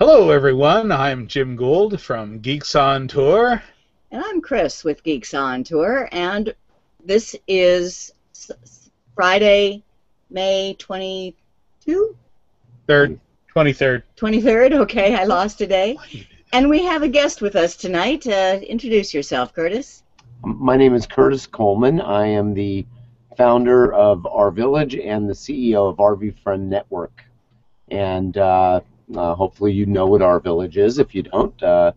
Hello, everyone. I'm Jim Gould from Geeks on Tour. And I'm Chris with Geeks on Tour, and this is Friday, May 22? Third, 23rd. 23rd, okay, I lost a day. And we have a guest with us tonight. Introduce yourself, Curtis. My name is Curtis Coleman. I am the founder of RVillage and the CEO of RV Friend Network. And hopefully you know what RVillage is. If you don't,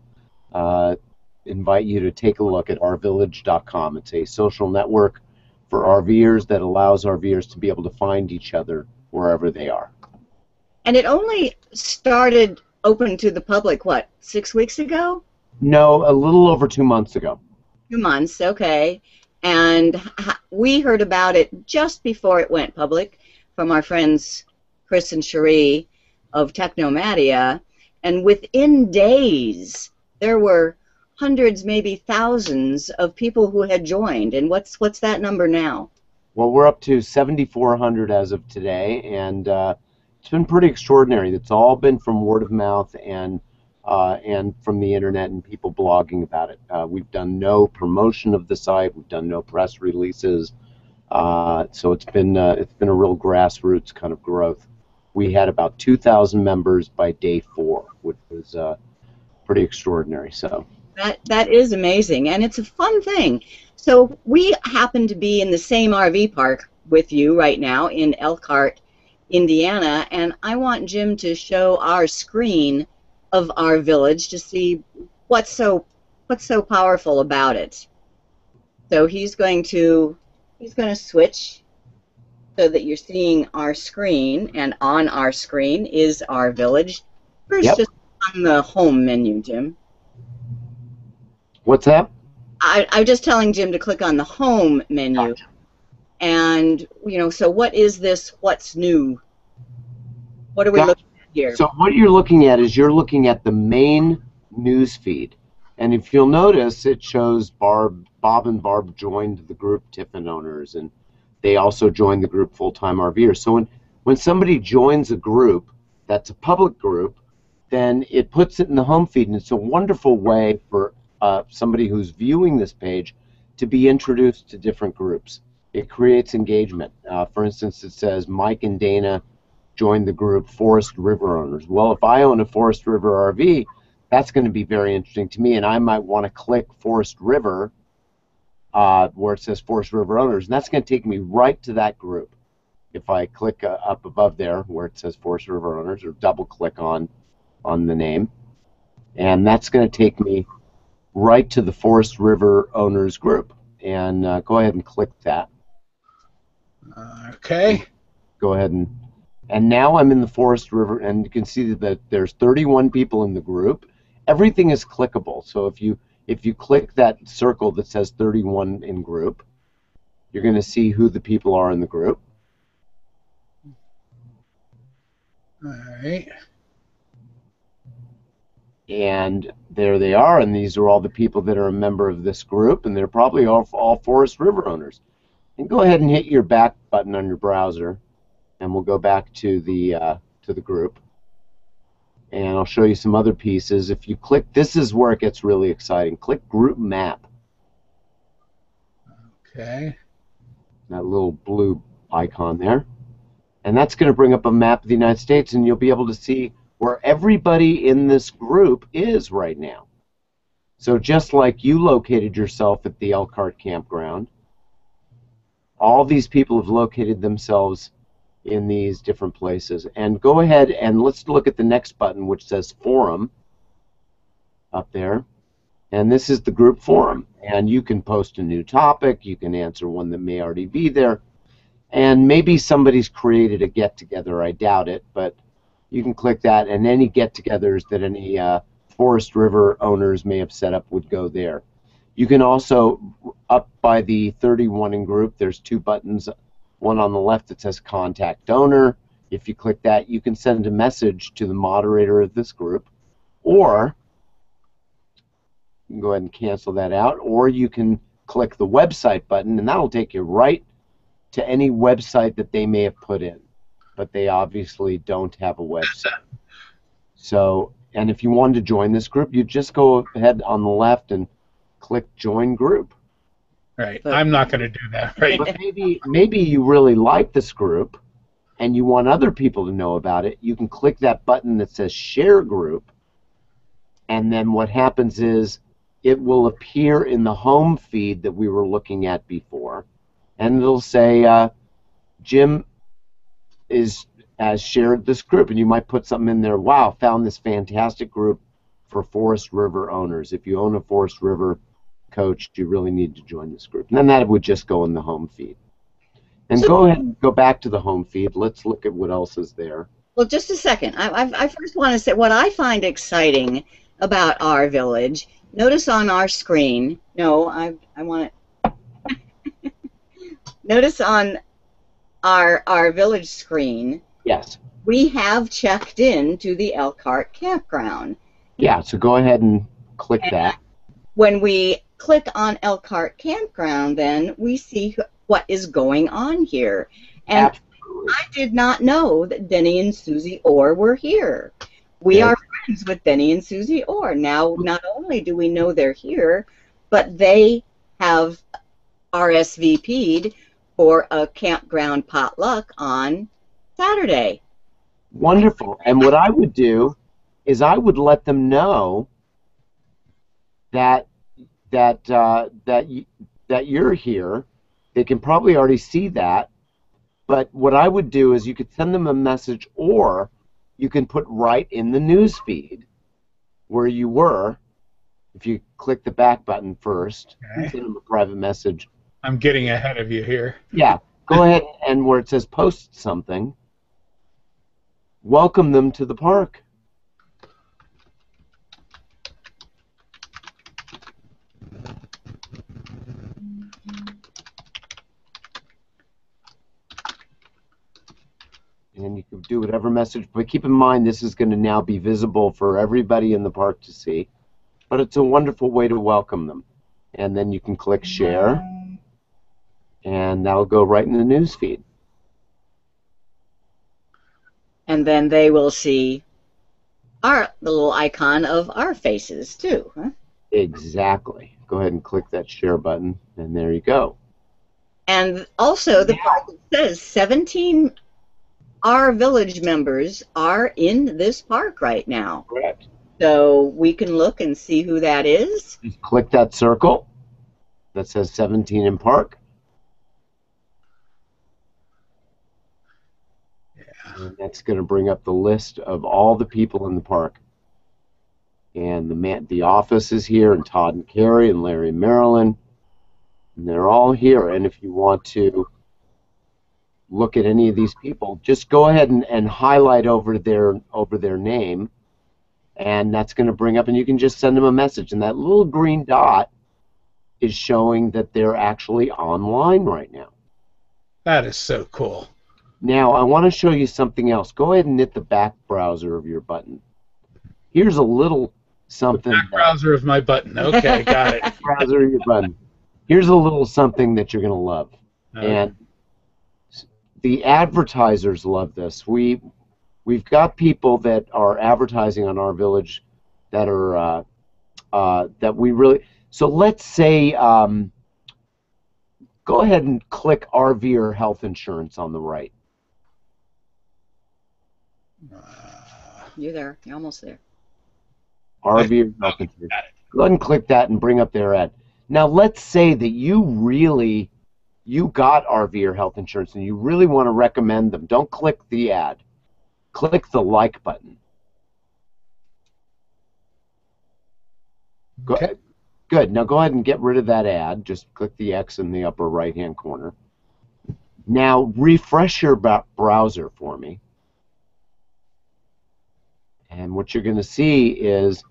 invite you to take a look at rvillage.com. It's a social network for RVers that allows RVers to be able to find each other wherever they are. And it only started open to the public, what, 6 weeks ago? No, a little over 2 months ago. 2 months, okay. And we heard about it just before it went public from our friends Chris and Cherie of Technomadia, and within days there were hundreds, maybe thousands of people who had joined. And what's that number now? Well, we're up to 7,400 as of today, and it's been pretty extraordinary. It's all been from word of mouth and from the internet and people blogging about it. We've done no promotion of the site. We've done no press releases. So it's been a real grassroots kind of growth. We had about 2,000 members by day 4, which was pretty extraordinary. So that is amazing, and it's a fun thing. So we happen to be in the same RV park with you right now in Elkhart, Indiana, and I want Jim to show our screen of RVillage to see what's so powerful about it. So he's going to switch so that you're seeing our screen, and on our screen is RVillage. First, Yep. just on the home menu, Jim. What's that? I'm just telling Jim to click on the home menu. Gotcha. And, so what is this? What's new? What are we looking at here? So what you're looking at is you're looking at the main news feed. And if you'll notice, it shows Bob and Barb joined the group Tiffin owners, and they also joined the group Full-Time RVers. So when somebody joins a group that's a public group, then it puts it in the home feed, and it's a wonderful way for somebody who's viewing this page to be introduced to different groups. It creates engagement. For instance, it says Mike and Dana joined the group Forest River Owners. Well, if I own a Forest River RV, that's going to be very interesting to me, and I might want to click Forest River where it says Forest River Owners, and that's going to take me right to that group. If I click up above there where it says Forest River Owners, or double click on the name, and that's going to take me right to the Forest River Owners group. And go ahead and click that. Okay. Go ahead and now I'm in the Forest River, and you can see that there's 31 people in the group. Everything is clickable. So if you click that circle that says 31 in group, you're going to see who the people are in the group. All right. And there they are, and these are all the people that are a member of this group, and they're probably all Forest River owners. And go ahead and hit your back button on your browser, and we'll go back to the group. And I'll show you some other pieces. If you click, this is where it gets really exciting. Click Group Map. Okay. That little blue icon there. And that's going to bring up a map of the United States, and you'll be able to see where everybody in this group is right now. So just like you located yourself at the Elkhart campground, all these people have located themselves in these different places. And go ahead and let's look at the next button, which says Forum up there. And this is the group forum. And you can post a new topic. You can answer one that may already be there. And maybe somebody's created a get-together. I doubt it, but you can click that, and any get-togethers that any Forest River owners may have set up would go there. You can also, up by the 31 in group, there's 2 buttons, one on the left that says Contact Owner. If you click that, you can send a message to the moderator of this group, or you can go ahead and cancel that out, or you can click the website button, and that'll take you right to any website that they may have put in. But they obviously don't have a website. So and if you wanted to join this group, you just go ahead on the left and click Join Group. Right. I'm not going to do that right But maybe you really like this group and you want other people to know about it. You can click that button that says Share Group, and then what happens is it will appear in the home feed that we were looking at before, and it'll say Jim has shared this group, and you might put something in there. Wow, found this fantastic group for Forest River owners. If you own a Forest River coach, you really need to join this group. And then that would just go in the home feed. And go ahead and go back to the home feed. Let's look at what else is there. Well, just a second. I first want to say what I find exciting about RVillage. Notice on our screen. No, I want it. Notice on our RVillage screen. Yes. We have checked in to the Elkhart campground. Yeah. So go ahead and click that. When we click on Elkhart campground, then we see what is going on here. And absolutely. I did not know that Denny and Susie Orr were here. We are friends with Denny and Susie Orr. Now, not only do we know they're here, but they have RSVP'd for a campground potluck on Saturday. Wonderful. And what I would do is I would let them know that you're here. They can probably already see that, but what I would do is you could send them a message, or you can put right in the news feed where you were. If you click the back button first, send them a private message. I'm getting ahead of you here. Yeah, go ahead, and where it says post something, welcome them to the park. And you can do whatever message, but keep in mind this is going to now be visible for everybody in the park to see. But it's a wonderful way to welcome them. And then you can click share, and that'll go right in the news feed. And then they will see the little icon of our faces too, huh? Exactly. Go ahead and click that share button, and there you go. And also the park says 17 RVillage members are in this park right now. Correct. So we can look and see who that is. Just click that circle that says 17 in park. Yeah. And that's going to bring up the list of all the people in the park. And the office is here, and Todd and Carrie and Larry and Marilyn. And they're all here. And if you want to look at any of these people, just go ahead and highlight over their name, and that's going to bring up, and you can just send them a message, and that little green dot is showing that they're actually online right now. That is so cool. Now I want to show you something else. Go ahead and hit the back browser of your button. Here's a little something. The back browser of my button. Okay, got it. Browser of your button. Here's a little something that you're going to love. And the advertisers love this. We've got people that are advertising on RVillage that are that we really. So let's say go ahead and click RV or health insurance on the right. You're there. You're almost there. RV or health insurance. Go ahead and click that and bring up their ad. Now let's say that you got RV or health insurance and you really want to recommend them. Don't click the ad. Click the like button. Okay. Good. Now go ahead and get rid of that ad. Just click the X in the upper right-hand corner. Now refresh your browser for me. And what you're going to see is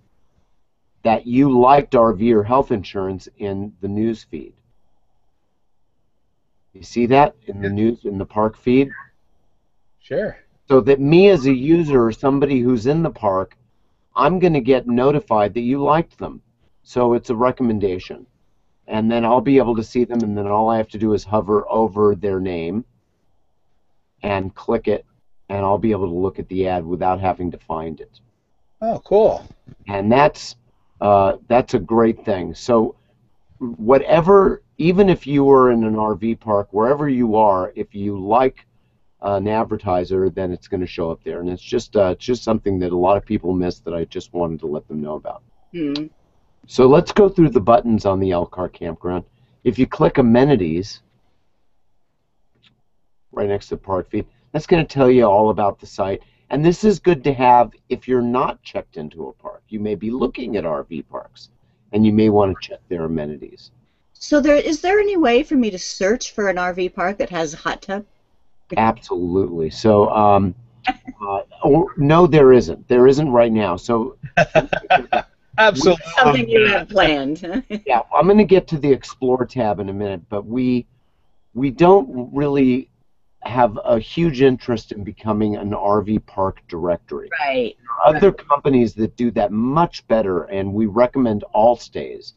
that you liked RV or health insurance in the news feed. You see that in the news, in the park feed? Sure. So that me as a user or somebody who's in the park, I'm going to get notified that you liked them. So it's a recommendation. And then I'll be able to see them, and then all I have to do is hover over their name and click it, and I'll be able to look at the ad without having to find it. Oh, cool. And that's a great thing. So whatever, even if you are in an RV park, wherever you are, if you like an advertiser, then it's going to show up there. And it's just something that a lot of people miss that I just wanted to let them know about. Hmm. So let's go through the buttons on the Elkhart Campground. If you click Amenities, right next to Park Feed, that's going to tell you all about the site. And this is good to have if you're not checked into a park. You may be looking at RV parks, and you may want to check their amenities. So is there any way for me to search for an RV park that has a hot tub? Absolutely. So, no, there isn't. There isn't right now. So, Absolutely. Something you have planned. yeah, I'm going to get to the Explore tab in a minute, but we don't really have a huge interest in becoming an RV park directory. Right. There are other companies that do that much better, and we recommend Allstays.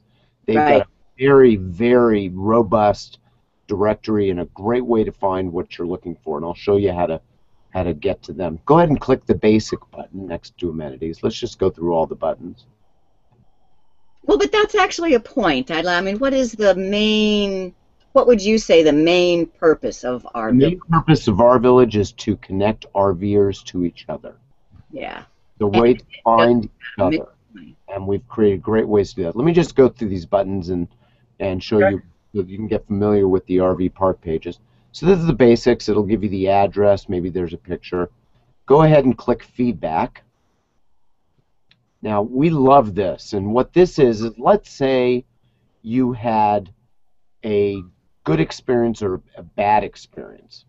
They've got a very, very robust directory and a great way to find what you're looking for, and I'll show you how to get to them. Go ahead and click the basic button next to amenities. Let's just go through all the buttons. Well, but that's actually a point. I mean, what would you say the main purpose of RVillage? The main purpose of RVillage is to connect RVers to each other. Yeah. The way to find each other. And we've created great ways to do that. Let me just go through these buttons and show you so that you can get familiar with the RV park pages. So this is the basics. It'll give you the address. Maybe there's a picture. Go ahead and click Feedback. Now, we love this. And what this is let's say you had a good experience or a bad experience.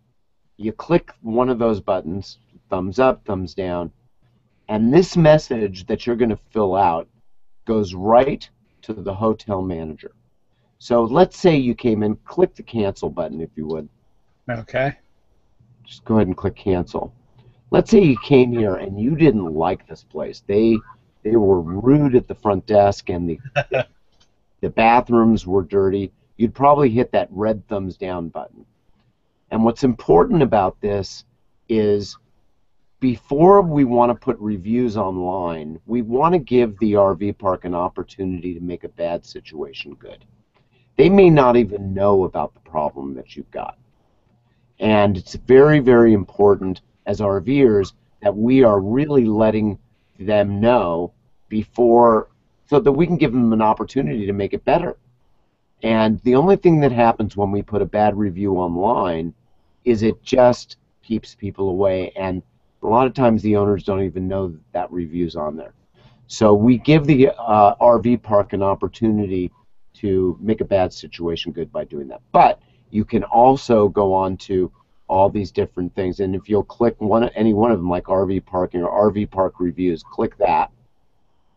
You click one of those buttons, thumbs up, thumbs down, and this message that you're going to fill out goes right to the hotel manager. So let's say you came in, click the cancel button if you would. Okay. Just go ahead and click cancel. Let's say you came here and you didn't like this place. They were rude at the front desk and the bathrooms were dirty. You'd probably hit that red thumbs down button. And what's important about this is before we want to put reviews online, we want to give the RV park an opportunity to make a bad situation good. They may not even know about the problem that you've got. And it's very, very important as RVers that we are really letting them know before, so that we can give them an opportunity to make it better. And the only thing that happens when we put a bad review online is it just keeps people away, and a lot of times the owners don't even know that that review's on there. So we give the RV park an opportunity to make a bad situation good by doing that. But you can also go on to all these different things, and if you'll click any one of them, like RV parking or RV park reviews, click that.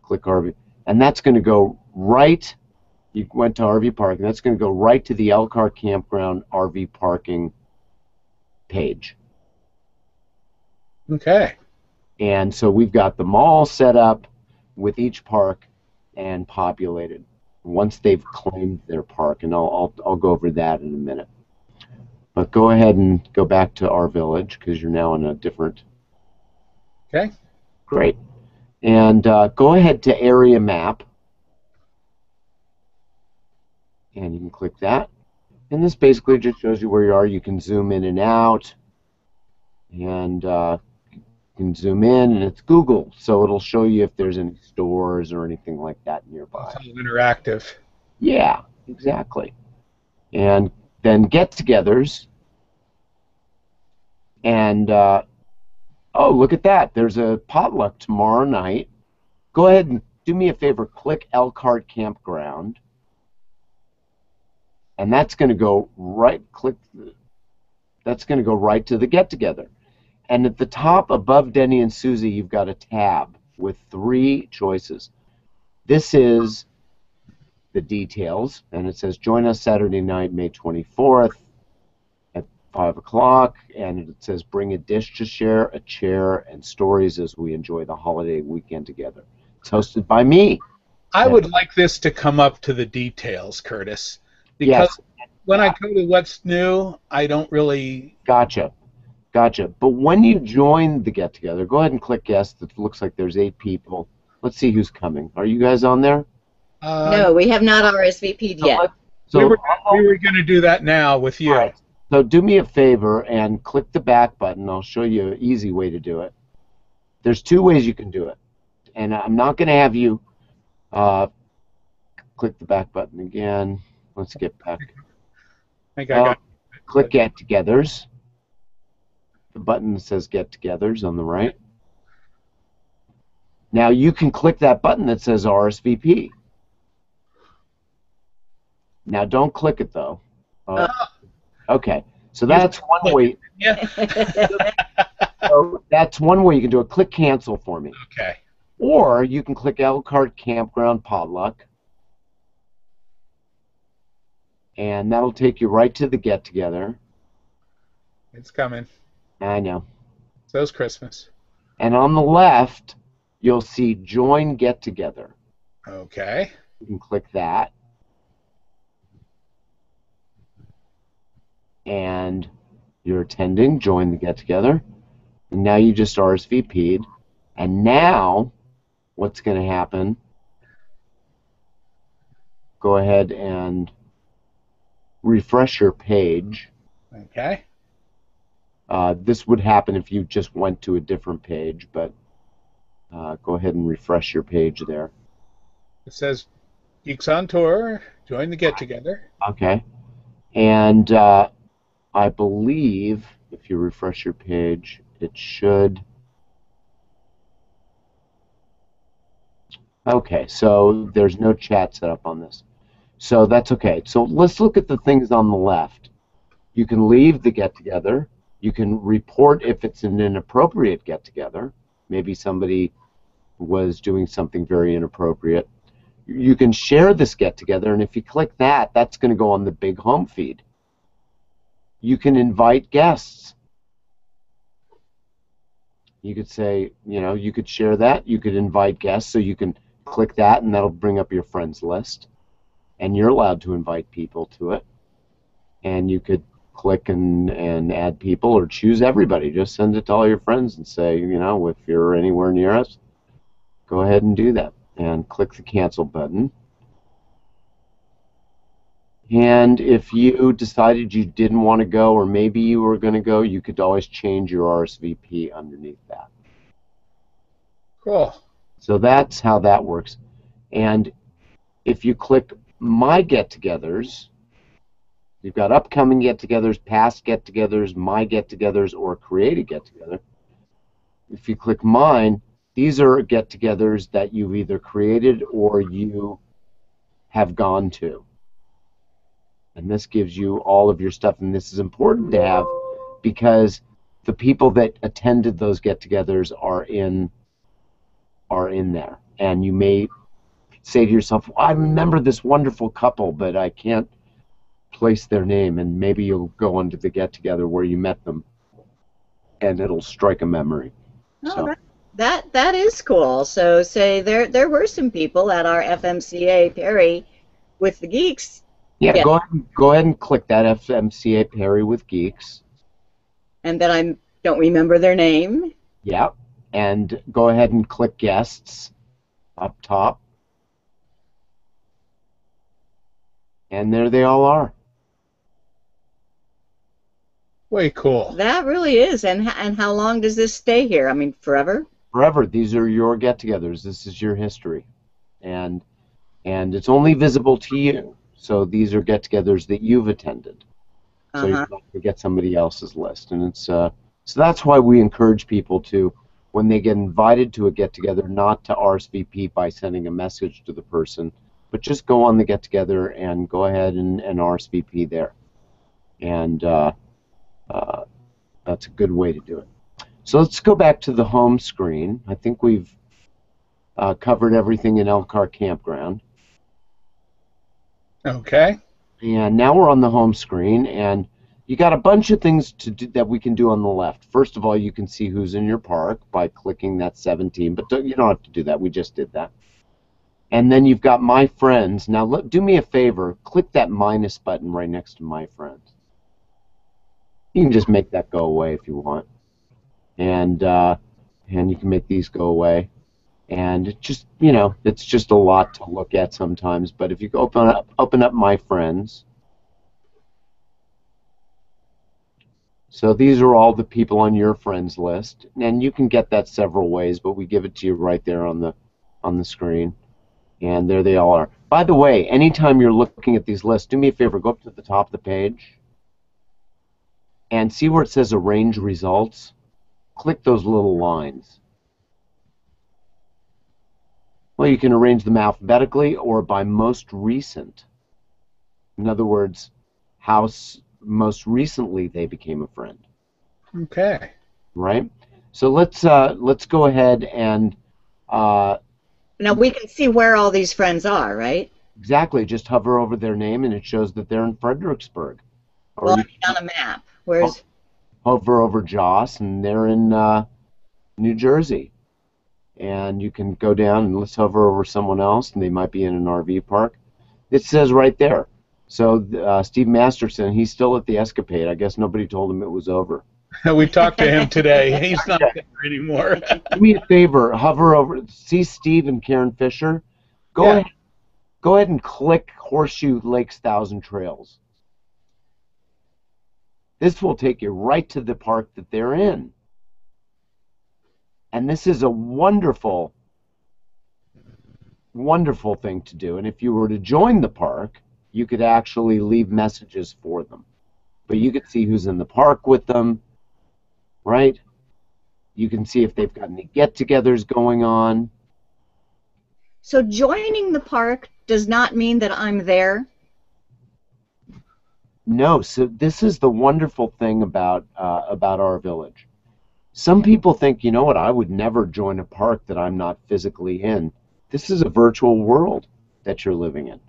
Click RV, and that's going to go right. You went to RV parking. That's going to go right to the Elkhart Campground RV parking page. Okay. And so we've got them all set up with each park and populated once they've claimed their park, and I'll go over that in a minute. But go ahead and go back to RVillage because you're now in a different. Okay. Great. And go ahead to Area Map, and you can click that. And this basically just shows you where you are. You can zoom in and out, and you can zoom in, and it's Google, so it'll show you if there's any stores or anything like that nearby. It's all interactive. Yeah, exactly. And then get-togethers, and oh, look at that. There's a potluck tomorrow night. Go ahead and do me a favor. Click Elkhart Campground. And that's going to go right. That's going to go right to the get-together. And at the top above Denny and Susie, you've got a tab with 3 choices. This is the details, and it says join us Saturday night, May 24th. 5 o'clock, and it says bring a dish to share, a chair, and stories as we enjoy the holiday weekend together. It's hosted by me. I would like this to come up to the details, Curtis, because when I go to what's new, I don't really. Gotcha. Gotcha. But when you join the get-together, go ahead and click guest. It looks like there's 8 people. Let's see who's coming. Are you guys on there? No, we have not RSVP'd yet. We were going to do that now with you. Right. So do me a favor and click the back button. I'll show you an easy way to do it. There's 2 ways you can do it. And I'm not going to have you click the back button again. Let's get back. I think I got it. Click get-togethers. The button that says get-togethers on the right. Now you can click that button that says RSVP. Now don't click it though. Okay, so that's one way. Yeah. So that's one way you can do it. Click cancel for me. Okay. Or you can click Elkhart Campground Potluck. And that'll take you right to the get-together. It's coming. I know. So's Christmas. And on the left, you'll see Join Get-Together. Okay. You can click that. And you're attending, join the get-together. And now you just RSVP'd. And now, what's going to happen, go ahead and refresh your page. Okay. This would happen if you just went to a different page, but go ahead and refresh your page there. It says Geeks on Tour, join the get-together. Okay. And I believe if you refresh your page, it should... Okay, so there's no chat set up on this. So that's okay. So let's look at the things on the left. You can leave the get-together. You can report if it's an inappropriate get-together. Maybe somebody was doing something very inappropriate. You can share this get-together, and if you click that, that's going to go on the big home feed. You can invite guests. You could say, you know, you could share that. You could invite guests, so you can click that, and that'll bring up your friends list. And you're allowed to invite people to it. And you could click and add people or choose everybody. Just send it to all your friends and say, you know, if you're anywhere near us, go ahead and do that. And click the cancel button. And if you decided you didn't want to go, or maybe you were going to go, you could always change your RSVP underneath that. Cool. So that's how that works. And if you click My Get-Togethers, you've got upcoming get-togethers, past get-togethers, my get-togethers, or create a get-together. If you click Mine, these are get-togethers that you've either created or you have gone to. And this gives you all of your stuff, and this is important to have because the people that attended those get-togethers are in there. And you may say to yourself, well, I remember this wonderful couple, but I can't place their name, and maybe you'll go onto the get-together where you met them, and it'll strike a memory. Oh, So. that is cool. So say there were some people at our FMCA Perry with the Geeks. Yeah, go ahead and click that FMCA Perry with Geeks. And then I don't remember their name. Yeah, and go ahead and click guests up top. And there they all are. Way cool. That really is. And how long does this stay here? I mean, forever? Forever. These are your get-togethers. This is your history. And it's only visible to you. So these are get-togethers that you've attended. So you don't forget somebody else's list. And it's so that's why we encourage people to, when they get invited to a get-together, not to RSVP by sending a message to the person, but just go on the get-together and go ahead and RSVP there. And that's a good way to do it. So let's go back to the home screen. I think we've covered everything in Elkhart Campground. Okay. And now we're on the home screen, and you got a bunch of things to do that we can do on the left. First of all, you can see who's in your park by clicking that 17, but you don't have to do that. We just did that. And then you've got My Friends. Now, do me a favor. Click that minus button right next to My Friends. You can just make that go away if you want. and you can make these go away. And it just, you know, it's just a lot to look at sometimes. But if you open up My Friends, so these are all the people on your friends list, and you can get that several ways, but we give it to you right there on the screen, and there they all are. By the way, anytime you're looking at these lists, do me a favor, go up to the top of the page, and see where it says Arrange Results. Click those little lines. Well, you can arrange them alphabetically or by most recent. In other words, how most recently they became a friend. Okay. Right? So let's go ahead and Now we can see where all these friends are, right? exactly, just hover over their name and it shows that they're in Fredericksburg. Or Well, you on a map. Where's hover over Joss and they're in New Jersey. And you can go down and let's hover over someone else and they might be in an RV park. It says right there. So Steve Masterson, he's still at the Escapade. I guess nobody told him it was over. We talked to him today. He's not there anymore. Do me a favor, hover over, see Steve and Karen Fisher? Go ahead and click Horseshoe Lakes Thousand Trails. This will take you right to the park that they're in. And this is a wonderful, wonderful thing to do. And if you were to join the park, you could actually leave messages for them. But you could see who's in the park with them, right? You can see if they've got any get-togethers going on. So joining the park does not mean that I'm there? No, so this is the wonderful thing about RVillage. Some people think, you know what, I would never join a park that I'm not physically in. This is a virtual world that you're living in.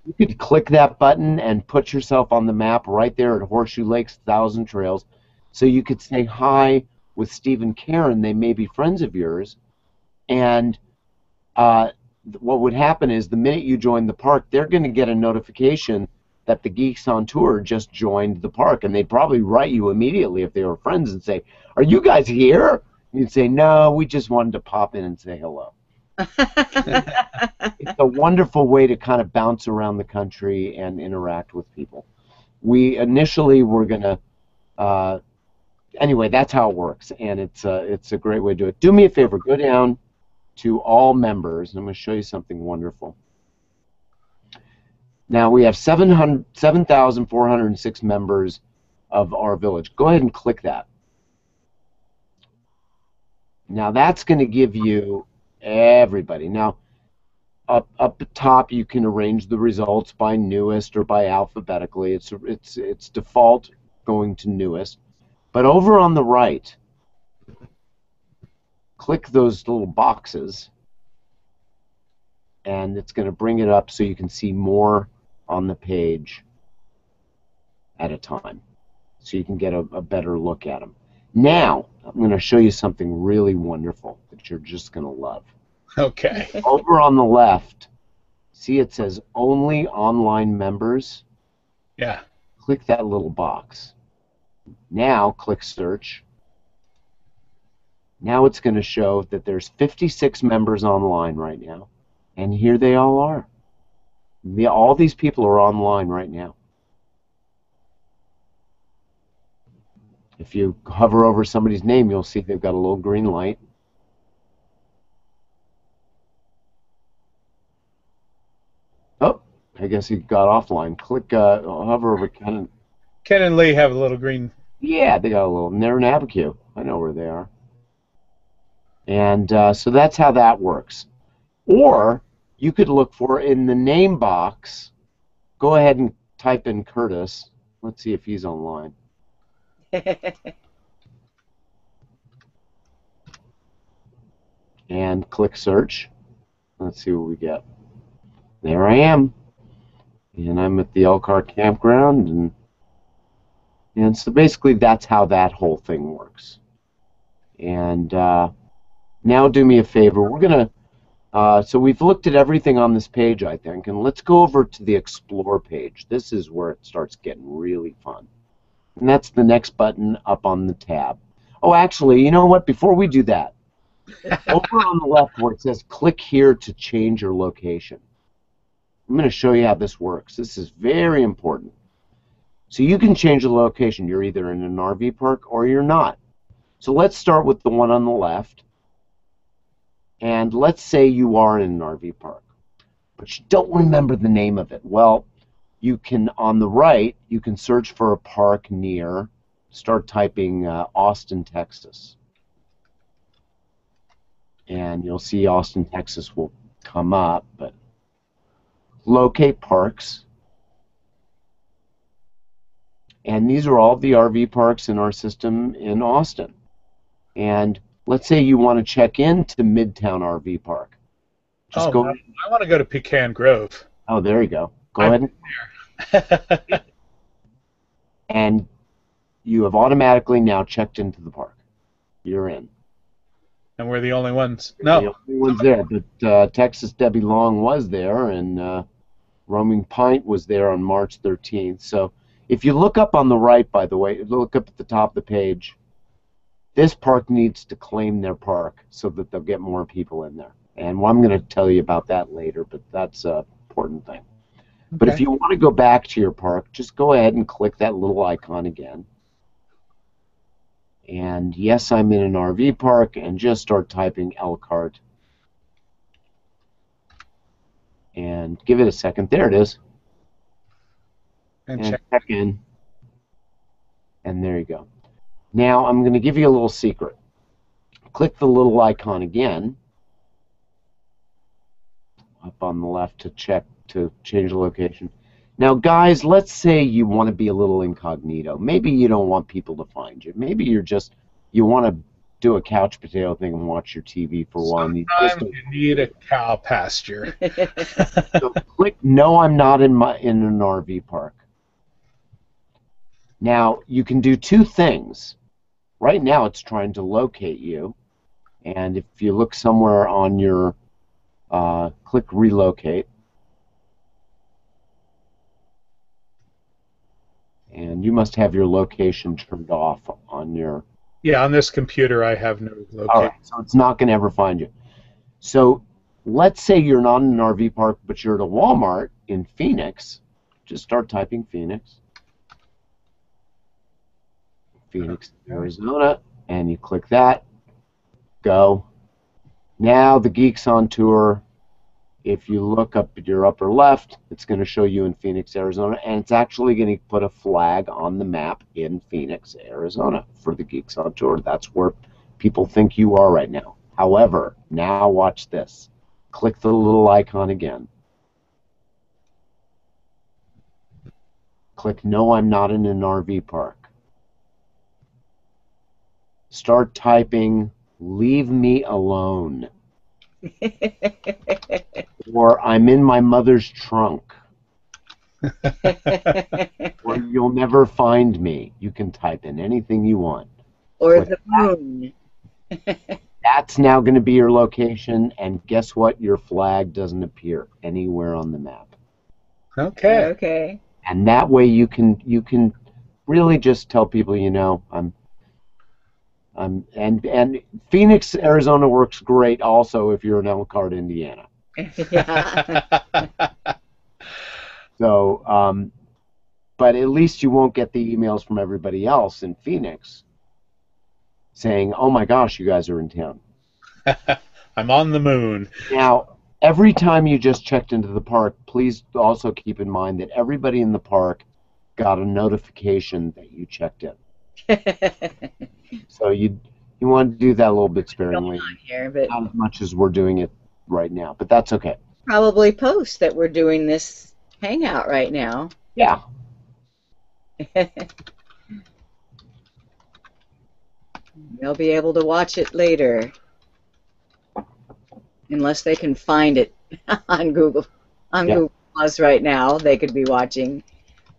You could click that button and put yourself on the map right there at Horseshoe Lakes Thousand Trails. So you could say hi with Steve and Karen. They may be friends of yours. And what would happen is the minute you join the park, they're going to get a notification that the Geeks on Tour just joined the park, and they'd probably write you immediately if they were friends and say, "Are you guys here?" And you'd say, "No, we just wanted to pop in and say hello." It's a wonderful way to kind of bounce around the country and interact with people. We initially were going to, anyway, that's how it works, and it's a great way to do it. Do me a favor, go down to all members, and I'm going to show you something wonderful. Now we have 7,406 members of RVillage. Go ahead and click that. Now that's going to give you everybody. Now up the top you can arrange the results by newest or by alphabetically. It's default going to newest. But over on the right, click those little boxes and it's going to bring it up so you can see more on the page at a time, so you can get a better look at them. Now, I'm going to show you something really wonderful that you're just going to love. Okay. Over on the left, see it says Only Online Members? Yeah. Click that little box. Now, click Search. Now it's going to show that there's 56 members online right now, and here they all are. All these people are online right now. If you hover over somebody's name, you'll see they've got a little green light. Oh, I guess he got offline. Click, hover over Ken. Ken and Lee have a little green. Yeah, they got a little, and they're in Abiquiu. I know where they are. And so that's how that works. Or you could look for in the name box, go ahead and type in Curtis. Let's see if he's online. And click search. Let's see what we get. There I am. And I'm at the Elkhart campground. And so basically that's how that whole thing works. And now do me a favor. We're going to so we've looked at everything on this page, I think, and let's go over to the Explore page. This is where it starts getting really fun. And that's the next button up on the tab. Oh, actually, you know what? Before we do that, over on the left where it says click here to change your location, I'm going to show you how this works. This is very important. So you can change the location. You're either in an RV park or you're not. So let's start with the one on the left. And let's say you are in an RV park, but you don't remember the name of it. Well, you can, on the right, you can search for a park near, start typing Austin, Texas. And you'll see Austin, Texas will come up, but locate parks. And these are all the RV parks in our system in Austin. And let's say you want to check into Midtown RV Park. Just go. I want to go to Pecan Grove. Oh, there you go. Go ahead. And you have automatically now checked into the park. You're in. And we're the only ones. No. The only ones there. But Texas Debbie Long was there, and Roaming Pint was there on March 13th. So if you look up on the right, by the way, look up at the top of the page, this park needs to claim their park so that they'll get more people in there. And I'm going to tell you about that later, but that's an important thing. Okay. But if you want to go back to your park, just go ahead and click that little icon again. And yes, I'm in an RV park, and just start typing Elkhart. And give it a second. There it is. And check in. And there you go. Now I'm going to give you a little secret. Click the little icon again up on the left to change the location. Now guys, let's say you want to be a little incognito. Maybe you don't want people to find you. Maybe you want to do a couch potato thing and watch your TV for a while. Sometimes you need a cow pasture. So click no, I'm not in an RV park. Now you can do two things. Right now it's trying to locate you, and if you look somewhere on your click relocate, and you must have your location turned off on your... Yeah, on this computer I have no location. All right, so it's not going to ever find you. So let's say you're not in an RV park, but you're at a Walmart in Phoenix. Just start typing Phoenix. Phoenix, Arizona, and you click that, go. Now the Geeks on Tour, if you look up at your upper left, it's going to show you in Phoenix, Arizona, and it's actually going to put a flag on the map in Phoenix, Arizona for the Geeks on Tour. That's where people think you are right now. However, now watch this. Click the little icon again. Click no, I'm not in an RV park. Start typing, leave me alone. Or I'm in my mother's trunk. Or you'll never find me. You can type in anything you want. Or the moon. That's now going to be your location, and guess what? Your flag doesn't appear anywhere on the map. Okay. Okay. And that way you can really just tell people, you know, and Phoenix, Arizona works great also if you're in Elkhart, Indiana. Yeah. So, but at least you won't get the emails from everybody else in Phoenix saying, oh my gosh, you guys are in town. I'm on the moon. Now, every time you just checked into the park, please also keep in mind that everybody in the park got a notification that you checked in. So you want to do that a little bit sparingly, here, but not as much as we're doing it right now, but that's okay. probably post that we're doing this hangout right now. Yeah. They'll be able to watch it later, unless they can find it on Google. On Google Plus right now, they could be watching,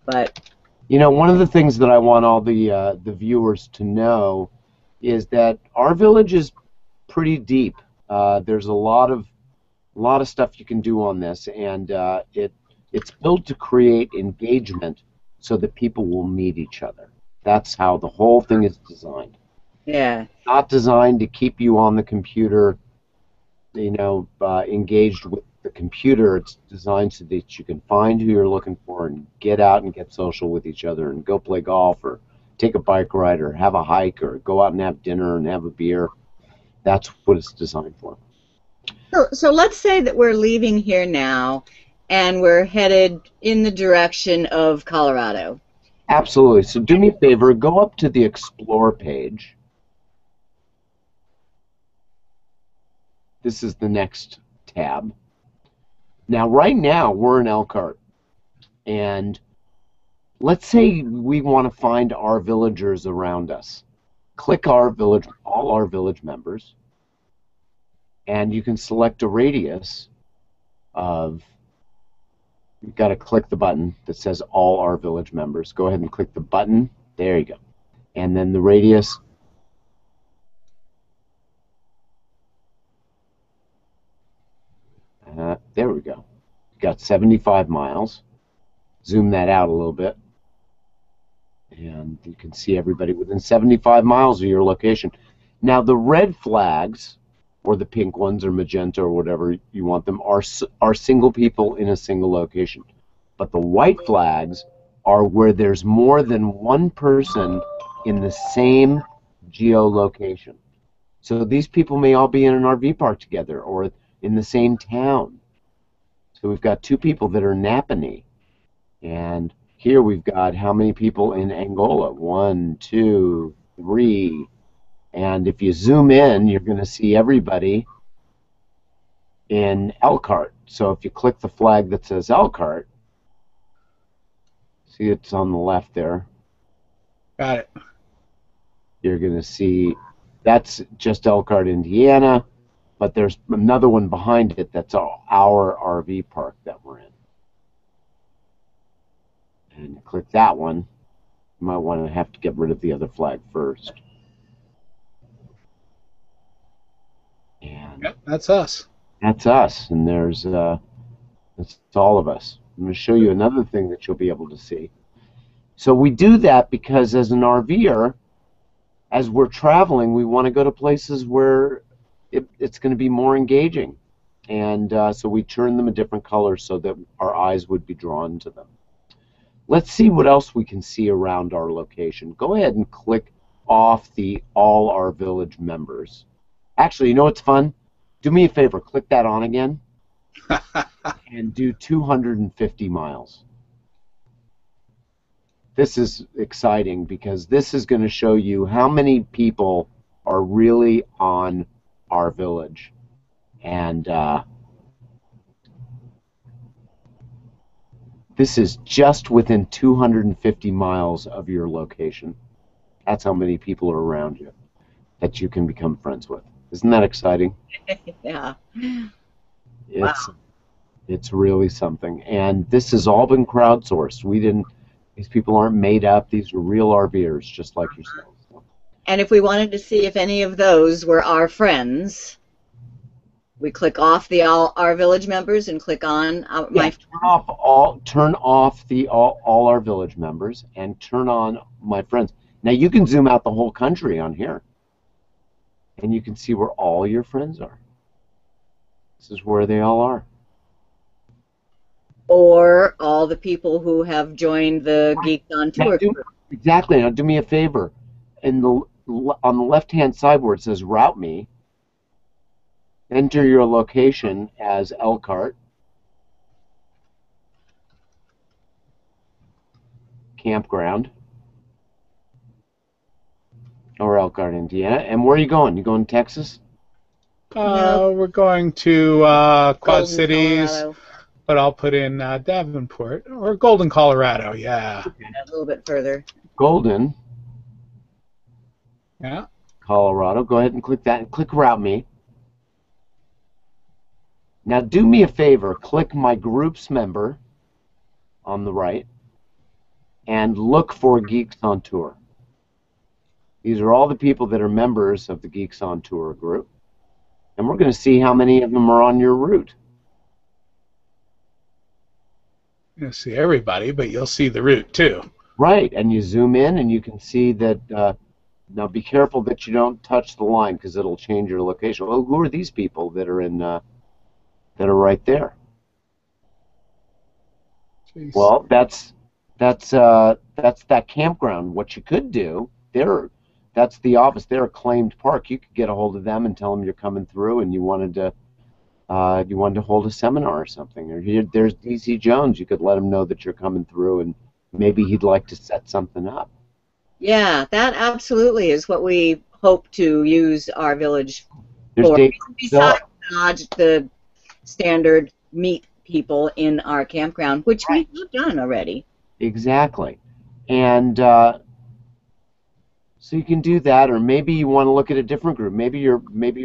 but. You know, one of the things that I want all the viewers to know is that RVillage is pretty deep. There's a lot of stuff you can do on this, and it's built to create engagement so that people will meet each other. That's how the whole thing is designed. Yeah. Not designed to keep you on the computer, engaged with the computer. It's designed so that you can find who you're looking for and get out and get social with each other and go play golf or take a bike ride or have a hike or go out and have dinner and have a beer. That's what it's designed for. So let's say that we're leaving here now and we're headed in the direction of Colorado. Absolutely. So do me a favor, go up to the Explore page. This is the next tab. Now, right now, we're in Elkhart. And let's say we want to find our villagers around us. Click our village, all our village members, and you can select a radius of, you've got to click the button that says all our village members. Go ahead and click the button. There you go. And then the radius. There we go. Got 75 miles. Zoom that out a little bit. And you can see everybody within 75 miles of your location. Now, the red flags, or the pink ones, or magenta, or whatever you want them, are single people in a single location. But the white flags are where there's more than one person in the same geolocation. So these people may all be in an RV park together, or in the same town. So we've got two people that are in Napanee. And here we've got how many people in Angola? 1, 2, 3. And if you zoom in, you're going to see everybody in Elkhart. So if you click the flag that says Elkhart, see it's on the left there. Got it. You're going to see that's just Elkhart, Indiana, but there's another one behind it that's our RV park that we're in. And click that one. You might want to have to get rid of the other flag first. And Yep, that's us. that's us, and there's it's all of us. I'm going to show you another thing that you'll be able to see. So we do that because as an RVer, as we're traveling, we want to go to places where it's going to be more engaging. And so we turn them a different color so that our eyes would be drawn to them. Let's see what else we can see around our location. Go ahead and click off the all our village members. Actually, you know what's fun? Do me a favor, click that on again and do 250 miles. This is exciting because this is going to show you how many people are really on our village. And this is just within 250 miles of your location. That's how many people are around you that you can become friends with. Isn't that exciting? Yeah. It's really something. And this has all been crowdsourced. These people aren't made up. These are real RVers, just like yourselves. And if we wanted to see if any of those were our friends, we click off the all our village members and click on my friends. Turn off the all our village members and turn on my friends. Now you can zoom out the whole country on here, and you can see where all your friends are. This is where they all are. Or all the people who have joined the Geeks on Tour. Exactly. Now do me a favor. On the left-hand side where it says Route Me, enter your location as Elkhart, Campground, or Elkhart, Indiana. And where are you going? You going to Texas? No. We're going to Quad Golden, Cities, Colorado. but I'll put in Davenport or Golden, Colorado. Yeah. A little bit further. Golden, Yeah. Colorado. Go ahead and click that and click Route Me. Now do me a favor, click my groups member on the right and look for Geeks on Tour. These are all the people that are members of the Geeks on Tour group. And we're going to see how many of them are on your route. You'll see everybody, but you'll see the route too. Right, and you zoom in and you can see that Now be careful that you don't touch the line because it'll change your location. Well, who are these people that are that are right there? Jeez. Well, that's that campground. What you could do, that's the office. They're a claimed park. You could get a hold of them and tell them you're coming through and you wanted to hold a seminar or something. Or there's DC Jones. You could let him know that you're coming through and maybe he'd like to set something up. Yeah, that absolutely is what we hope to use RVillage There's for. Dave. Besides the standard meet people in our campground, which we have done already. Exactly. And so you can do that, or maybe you want to look at a different group. Maybe you're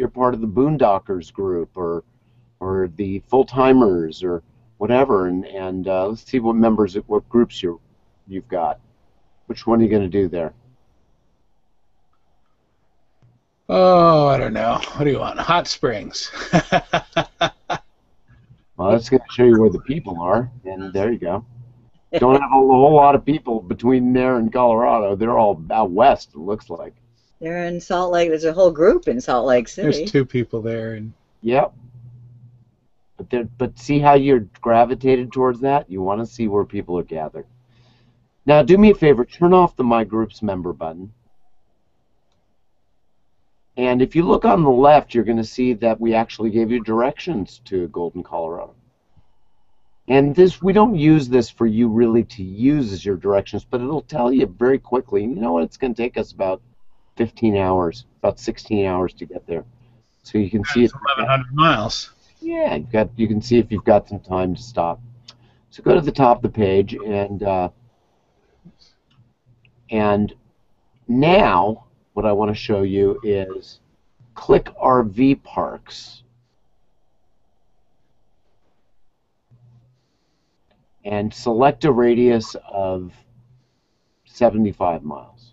part of the Boondockers group, or the full timers, or whatever. And let's see what groups you've got. Which one are you going to do there? Oh, I don't know. What do you want? Hot Springs. Well, that's going to show you where the people are, and there you go. Don't have a whole lot of people between there and Colorado. They're all out west, it looks like. They're in Salt Lake. There's a whole group in Salt Lake City. There's 2 people there, and Yep. But see how you're gravitated towards that? You want to see where people are gathered. Now, do me a favor. Turn off the My Groups member button. And if you look on the left, you're going to see that we actually gave you directions to Golden, Colorado. And we don't use this for you really to use as your directions, but it'll tell you very quickly. You know what? It's going to take us about 15 hours, about 16 hours to get there. So you can see it's 1,100 miles. Yeah, you can see if you've got some time to stop. So go to the top of the page, and now what I want to show you is click RV Parks. And select a radius of 75 miles.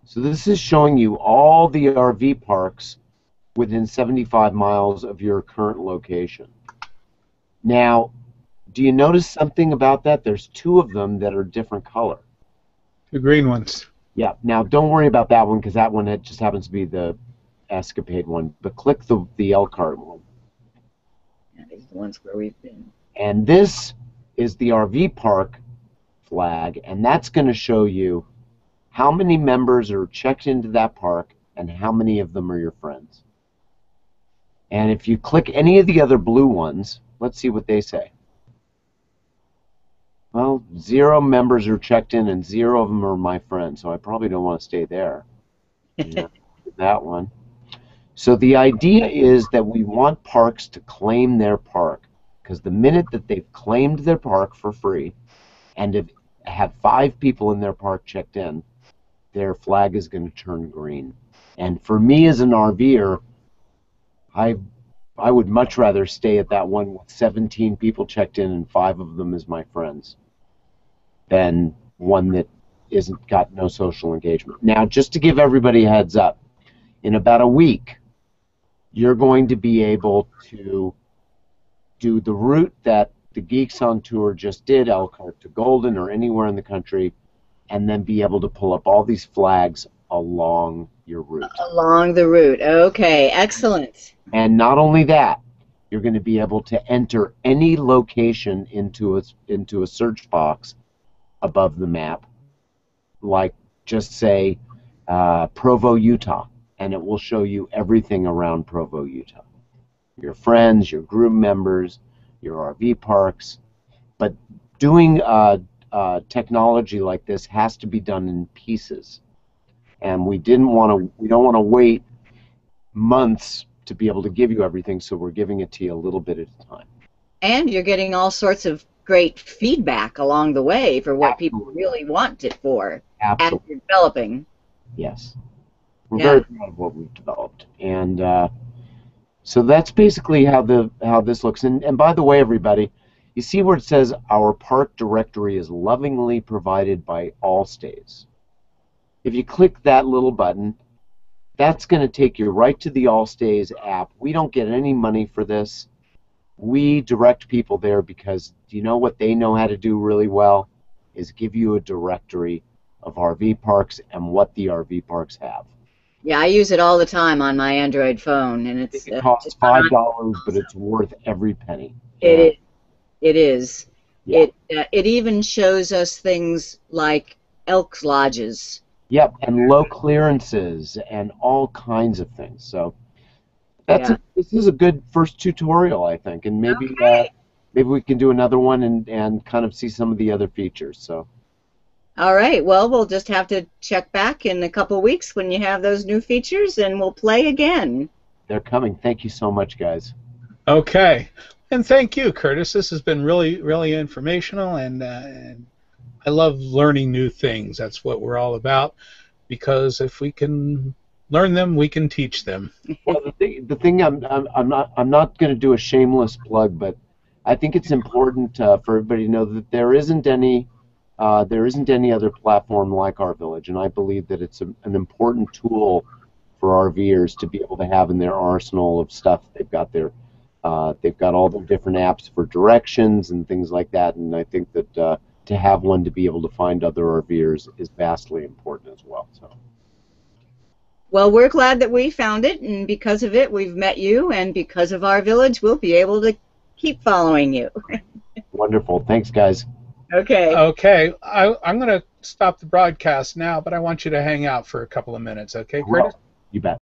So this is showing you all the RV parks within 75 miles of your current location. Now, do you notice something about that? There's 2 of them that are different color. 2 green ones. Yeah. Now, don't worry about that one because that one, it just happens to be the Escapade one. But click the Elkhart one. These are the ones where we've been. And this is the RV park flag, and that's going to show you how many members are checked into that park and how many of them are your friends. And if you click any of the other blue ones, let's see what they say. Well, 0 members are checked in and 0 of them are my friends, so I probably don't want to stay there. That one. So the idea is that we want parks to claim their park, because the minute that they've claimed their park for free and have 5 people in their park checked in, their flag is going to turn green. And for me as an RVer, I would much rather stay at that one with 17 people checked in and 5 of them as my friends than one that isn't got no social engagement. Now, just to give everybody a heads up, in about a week, you're going to be able to do the route that the Geeks on Tour just did, Elkhart to Golden or anywhere in the country, and then be able to pull up all these flags along your route. Along the route. Okay, excellent. And not only that, you're going to be able to enter any location into a search box above the map, like just say Provo, Utah, and it will show you everything around Provo, Utah. Your friends, your group members, your RV parks. But doing technology like this has to be done in pieces, and we don't want to wait months to be able to give you everything, so we're giving it to you a little bit at a time. And you're getting all sorts of great feedback along the way for what people really want it for. Absolutely. As you're developing. Yes. We're very proud of what we've developed. And so that's basically how this looks. And by the way, everybody, you see where it says our park directory is lovingly provided by Allstays. If you click that little button, that's going to take you right to the Allstays app. We don't get any money for this. We direct people there because do you know what they know how to do really well? is give you a directory of RV parks and what the RV parks have. Yeah, I use it all the time on my Android phone, and I it's think it costs just fun. $5, but it's worth every penny. It is. It is. Yeah. It even shows us things like elk lodges. Yep, and low clearances and all kinds of things. So this is a good first tutorial, I think, and maybe maybe we can do another one and kind of see some of the other features. So. All right. Well, we'll just have to check back in a couple weeks when you have those new features, and we'll play again. They're coming. Thank you so much, guys. Okay. And thank you, Curtis. This has been really, really informational, and I love learning new things. That's what we're all about, because if we can learn them, we can teach them. Well, the thing I'm not going to do a shameless plug, but I think it's important for everybody to know that there isn't any other platform like RVillage, and I believe that it's an important tool for RVers to be able to have in their arsenal of stuff. They've got all their different apps for directions and things like that, and I think that to have one to be able to find other RVers is vastly important as well. So. Well, we're glad that we found it, and because of it, we've met you, and because of RVillage, we'll be able to keep following you. Wonderful. Thanks, guys. Okay. Okay. I'm going to stop the broadcast now, but I want you to hang out for a couple of minutes, okay, Curtis? You bet.